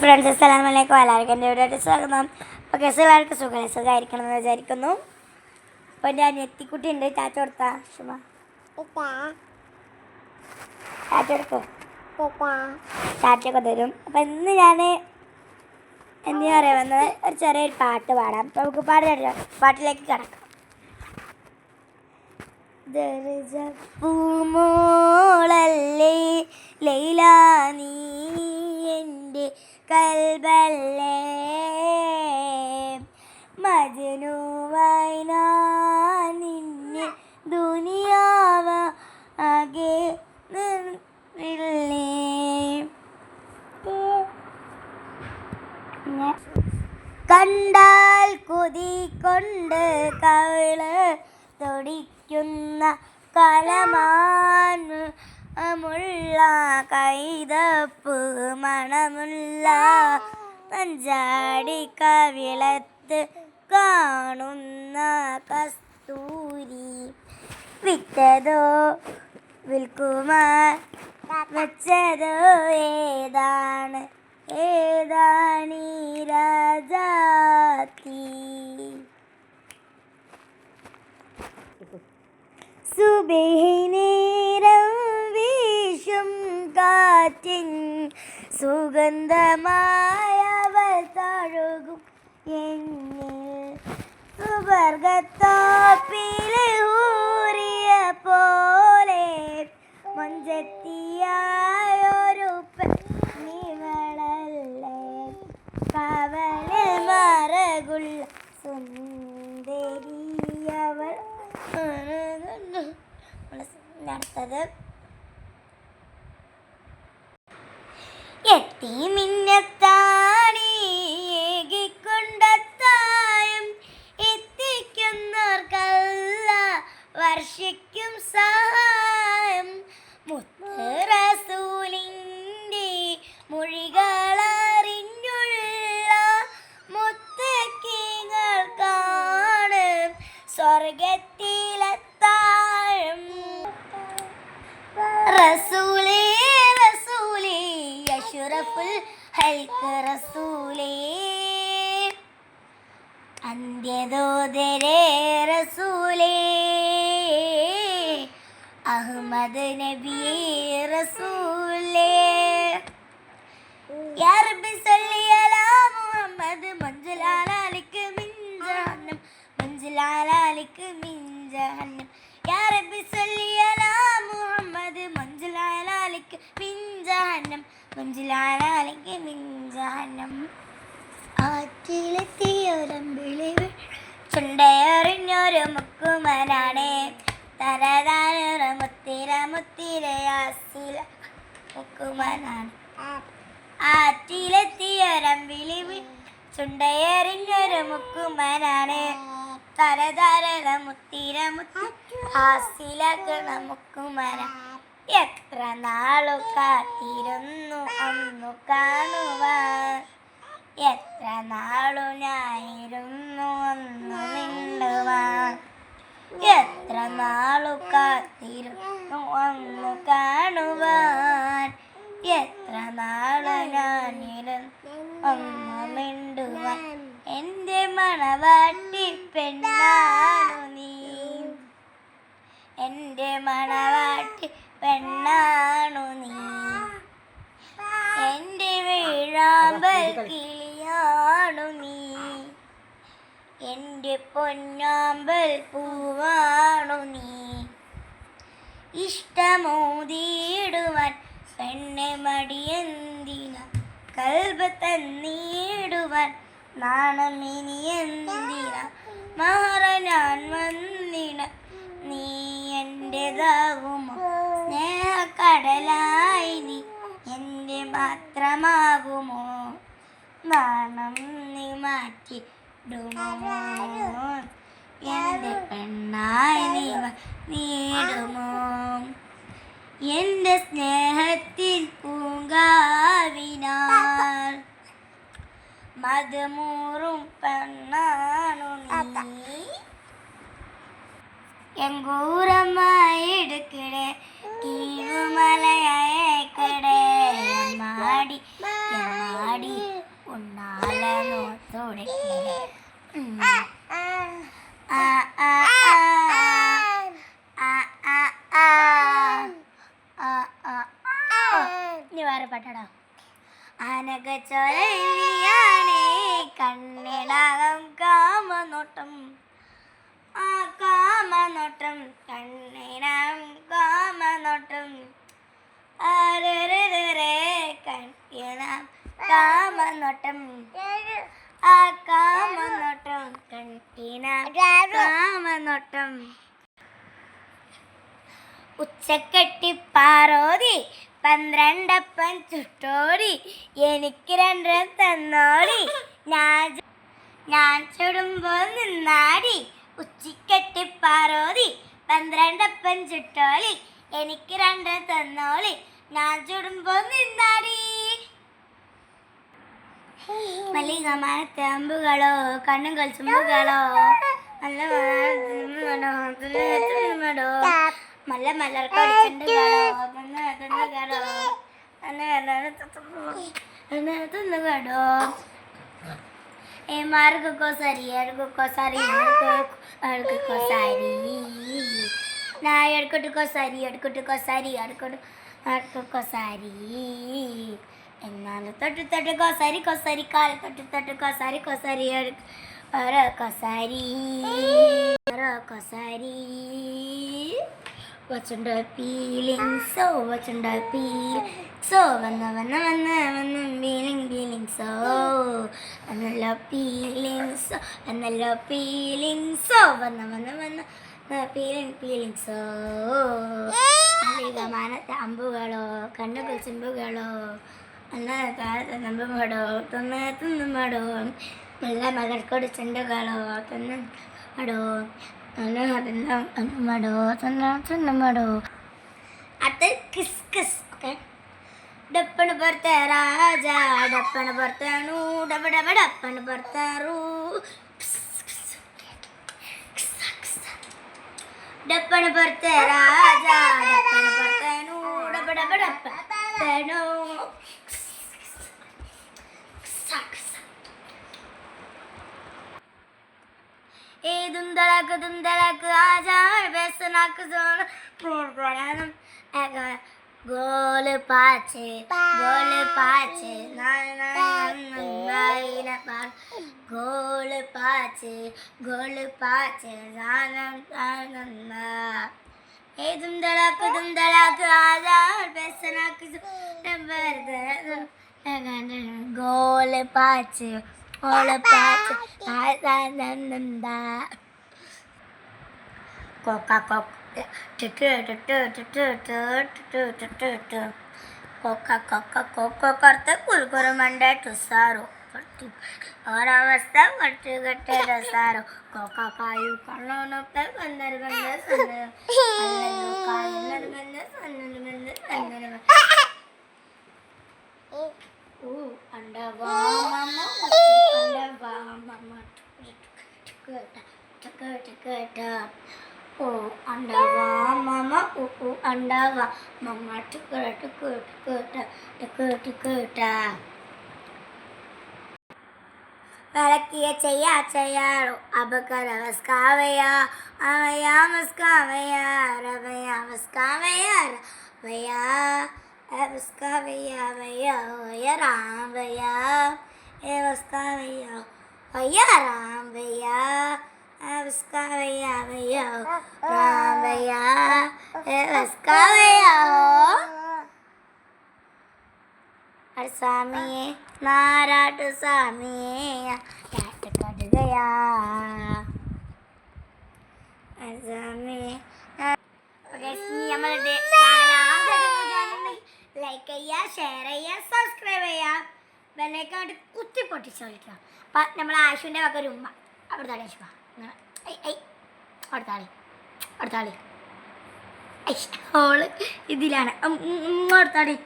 Friends, അസ്സലാമലൈക്കും. എല്ലാവർക്കും എൻ്റെ വീഡിയോയിട്ട് സ്വാഗതം. അപ്പോൾ എല്ലാവർക്കും സുഖമായിരിക്കണം എന്ന് വിചാരിക്കുന്നു. അപ്പോൾ എൻ്റെ അനിയത്തിക്കുട്ടി ഉണ്ട്. ചാച്ച കൊടുത്താ ശുഭ ചാച്ച കൊടുക്കും, ചാച്ചയൊക്കെ തരും. അപ്പം ഇന്ന് ഞാൻ എന്താ പറയുക വന്നത്, ഒരു ചെറിയൊരു പാട്ട് പാടാം. അപ്പോൾ നമുക്ക് പാട്ടിലേക്ക് കിടക്കാം. പൂമോളല്ലേ ലൈല, നീ എൻ്റെ കൽബല്ലേ, മജ്നുവായി ഞാൻ നിന്നെ ദുനിയാവ ആകെ നിന്നില്ലേ. കണ്ടാൽ കൊതി കൊണ്ട് കവിള് തൊടിക്കുന്ന കലമാനുള്ള കൈതപ്പ് മണമുള്ള പഞ്ചാടി കവിളത്ത് കാണുന്ന കസ്തൂരി, വിറ്റതോ വിൽക്കുമാർ വെച്ചതോ ഏതാണ് ഏതാണീ രാജാത്തി. സുബഹിനേരം വീശും കാറ്റിൻ സുഗന്ധമായവൾ തഴുകും എന്നിൽ, സുവർഗത്തോപ്പിലെ ഊറിയ പോലെ മഞ്ചത്തിയായൊരു പെണ്ണിവളല്ലേ, കവളിൽ മറകുള്ള സുന്ദരിയവൾ. അടുത്തത് എത്തി മിന്നത്താണിക്കൊണ്ടത്തായും എത്തിക്കുന്നവർക്കല്ല വർഷിക്കും സഹായം. മുത്ത് റസൂലിൻ്റെ മൊഴികളറിഞ്ഞുള്ള മുത്തക്കിങ്ങൾക്കാണ് സ്വർഗത്തിലെത്താഴും. റസൂലേ റസൂലേ അഷ്റഫുൽ ഹൽഖ് റസൂലേ, അന്ത്യദൂതരേ റസൂലേ, അഹ്മദ് നബിയേ റസൂലേ. യാ റബ്ബി സല്ലി അലാ മുഹമ്മദ് മഞ്ജുലാലിക്ക് മിൻ ജഹന്നം, മഞ്ജുലാലിക്ക് മിൻ ജഹന്നം. യാ റബ്ബി സല്ലി അലാ മുഹമ്മദ് മഞ്ജുലാലിക്ക് മിൻ ജഹന്നം, മഞ്ജുലാലിക്ക് മിൻ ജഹന്നം. ആറ്റിലെത്തിയൊരമ്പിളി ചുണ്ടയറിഞ്ഞൊരു മുക്കുമനാണ്, തരതാര മുത്തിര മുത്തിരയാസില മുക്കുമനാണ്. ആറ്റിലെത്തിയൊരമ്പിളി ചുണ്ടയറിഞ്ഞൊരു മുക്കുമനാണ്, തരതാര മുത്തിര മുത്തിര മുക്കുമന. എത്ര നാളു കാത്തിരുന്നു ഒന്നു കാണുവാൻ, എത്ര നാളു ഞാനിരുന്നു ഒന്നു മിണ്ടുവാൻ, എത്ര നാളു കാത്തിരുന്നു ഒന്നു കാണുവാൻ, എത്ര നാളു ഞാനിരുന്നു ഒന്നു മിണ്ടുവാൻ. എൻ്റെ മണവാട്ടി പെണ്ണാണു നീ, എൻ്റെ മണവാട്ടി പെണ്ണാണു നീ, എൻ്റെ വീഴാമ്പൽ കിളിയാണു നീ, എൻ്റെ പൊന്നാമ്പൽ പൂവാണു നീ. ഇഷ്ടമോതിയിടുവാൻ പെണ്ണെ മടിയെന്തിന, കൽബ് തന്നിടുവാൻ നാണം ഇനി എന്തിന, മഹറ ഞാൻ വന്നിട നീ എൻ്റെതാകുമോ, സ്നേഹക്കടലായി നീ എൻ്റെ മാത്രമാകുമോ, നാണം നീ മാറ്റിടുമോ, എൻ്റെ പെണ്ണായി നീ നീടുമോ. എൻ്റെ സ്നേഹത്തിൽ പൂങ്കാവിനാൽ മധുമൂറും പെണ്ണാണു നീ, എങ്കൂരമായി എടുക്കടേ കീഴുമലയക്കടേ മാടി മാടി ഉണ്ണാല നോത്തോടെ ഇനി വേറെ പാട്ടാടാ. അനകച്ചൊരയാണേ കണ്ണിനകം കാമനോട്ടം, ആ കാമനോട്ടം കണ്ണിനം കാമനോട്ടം, ആരേ കണ്ണിനം കാമനോട്ടം, ആ കാമനോട്ടം കണ്ണിനം കാമനോട്ടം. ഉച്ചക്കെട്ടി പാറോതി 12 ചുട്ടോടി, എനിക്ക് 2 തന്നോടി, ഞാൻ ചുടുമ്പോൾ നിന്നാടി. ഉച്ചക്കെട്ടി പാറോതി 12 ചുട്ടോളി, എനിക്ക് 2 തന്നോളി, ഞാൻ ചുടുമ്പോൾ നിന്നാടി. മല്ലികമാനത്തെ അമ്പുകളോ കണ്ണുകൾ ചുമ്പുകളോ നല്ല മല്ല മലർക്കൊടിച്ചുണ്ടുകളോ തുന്നുകടോ. മാർഗോ സരി അടുക്കോ സരി അടുക്കോ സരി നായ അടുക്കോ സരി അടുക്കോ സരി അടുക്കോ സരി എന്നാലും തൊട്ട് കൊസരി കാല് തൊട്ട് കൊസരി കൊസരി. വച്ചുണ്ട ഫീലിങ്സോ വച്ചുണ്ട ഫീലിങ്സോ വന്ന ഫീലിങ്സോ എന്നല്ലോ ഫീലിങ്സോ വന്ന ഫീലിങ്സോ. മല്ലികമാനത്തെ അമ്പുകളോ കണ്ണുകൾ ചിമ്പുകളോ നല്ല നമ്പുമടോ തുന്നുമടോ നല്ല മലർക്കൊടി ചെണ്ടുകളോ തുന്നുമടോ മടോ തുന്നുമടോ. അടുത്ത കിസ് കിസ്. ഓക്കെ. ഡപ്പണ് പുറത്തെ രാജ ഡപ്പണ് പുറത്താണു ഡപ്പണ് പുറത്താറു ഡപ്പണ് പുറത്തെ രാജ ഡപ്പണ് പുറത്താണു ഡപ്പണു. दुंदलक आजार बेसनक जोन गोल पाचे गोल पाचे गोल पाचे दुंदलक आजार बेसनक गोल पाचे Coca करते कुलकुर मंडे टुसारो और अवस्था मट्टी गट्टे रसारो कोका कायु कन्नो नोटे बंदर अंडा वामा Oh, andawa mama, andawa mama, tukuta. Valakkiya ചെയ്യാറോ അബകര വസ്കാവയാ അവയാ മസ്കാവയാ രവയാ മസ്കാവയാ വയാ വസ്കാവയാ വയാ വയാ രാം വയാ വസ്കാവയാ വയാ രാം വയാ വസ്കാവയാ വയാ രാം വയാ വസ്കാവയാ. स्वामी नाराट स्वामी कैट कट गया स्वामी. നമ്മളുടെ ലൈക്ക് ചെയ്യുക, ഷെയർ ചെയ്യുക, സബ്സ്ക്രൈബ് ചെയ്യുക, ബെല്ലൈക്കൺ കുത്തി പൊട്ടിച്ച് കളിക്കുക. അപ്പം നമ്മൾ ആശുവിൻ്റെ വക ഒരു ഉമ്മ അവിടെ താളി ആശുവ അടുത്താളി ഓള് ഇതിലാണ് ഉമ്മ അടുത്താളി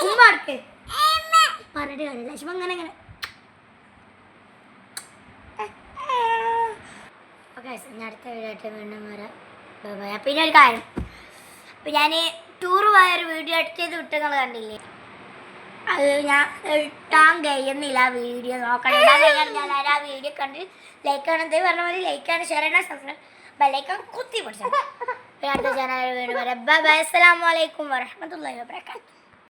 ഉമ്മ അടുക്ക് പറഞ്ഞിട്ട് കാര്യമില്ല. ലക്ഷ്മ അങ്ങനെ ഓക്കെ. ഞാൻ അടുത്ത വീഡിയോ ആയിട്ട് വീണ്ടും വരാം. പിന്നെ ഒരു കാര്യം, അപ്പം ഞാൻ ടൂർ പോയൊരു വീഡിയോ എഡിറ്റ് ചെയ്ത് വിട്ട് നിങ്ങൾ കണ്ടില്ലേ? അത് ഞാൻ ഇട്ടാൻ കഴിയുന്നില്ല വീഡിയോ നോക്കണം ഞാൻ ആ വീഡിയോ കണ്ട് ലൈക്ക് ആണ് എന്ത് പറഞ്ഞ പോലെ ലൈക്കാണ് ഷെയർ ചെയ്യണം സബ്സ്ക്രൈബ് ബെല്ലൈക്കൺ കുത്തി പിടിച്ചത് അടുത്ത ചാനൽ വീണ്ടും വരാം. Bye bye. അസ്സലാമു അലൈക്കും വറഹ്മത്തുള്ളാഹി വബറകാതുഹു.